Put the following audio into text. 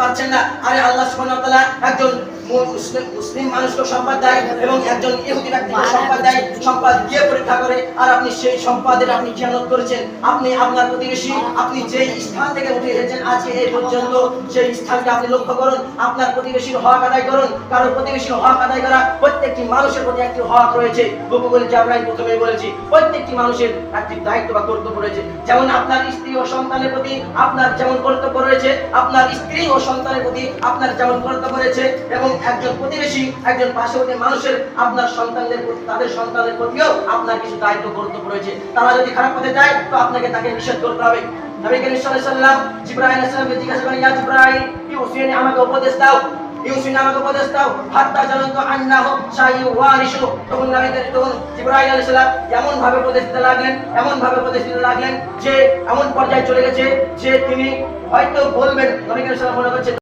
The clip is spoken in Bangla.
পারছেন না। আরে আল্লাহ সুবহানাহু ওয়া তাআলা একজন মুসলিম মানুষকে সম্পদ দেয় এবং একজন ইহুদি ব্যক্তিকে সম্পদ দেয়, সম্পদ দিয়ে পরীক্ষা করে। আর আপনি সেই সম্পদের আপনি খেয়ানত করেছেন। আপনি আপনার প্রতিবেশী, আপনি যেই স্থান থেকে উঠে এসেছেন আজকে এই পর্যন্ত, সেই স্থানকে আপনি লক্ষ্য করুন। আপনার প্রতিবেশীর হক আদায় করুন। কারণ প্রতিবেশীর হক আদায় করা প্রত্যেকটি মানুষের প্রতি একটি হক রয়েছে। বহু বলে জাবরাইল প্রথমেই বলেছি, প্রত্যেকটি মানুষের একটি দায়িত্ব বা কর্তব্য রয়েছে। যেমন আপনার স্ত্রী ও সন্তানের প্রতি আপনার যেমন কর্তব্য রয়েছে, আপনার স্ত্রী ও সন্তানের প্রতি আপনার যেমন কর্তব্য রয়েছে, এবং একজন প্রতিবেশী, একজন পার্শ্ববর্তী মানুষের আপনার সন্তানদের প্রতি, তাদের সন্তানের প্রতিও আপনার কিছু দায়িত্ব কর্তব্য রয়েছে। তারা যদি খারাপ পথে যায় তো আপনাকে তাকে নিষেধ করতে হবে। নবী করিম সাল্লাল্লাহু আলাইহি ওয়াসাল্লাম জিবরাইল আলাইহিস সালামকে জিজ্ঞাসা করেন, ইয়া জিবরাইল ইউসিনি, আমাকে উপদেশ দাও, ইউসিনি আমাকে উপদেশ দাও, হাত্তা জানান্তু আন্নাহু সাইওয়ারিশু। তখন জিবরাইল আলাইহিস সালাম এমন ভাবে উপদেশ দিতে লাগলেন, এমন ভাবে উপদেশ দিতে লাগলেন যে এমন পর্যায়ে চলে গেছে যে তিনি হয়তো বলবেন, নবী করিম সাল্লাল্লাহু আলাইহি ওয়াসাল্লাম মনে করছেন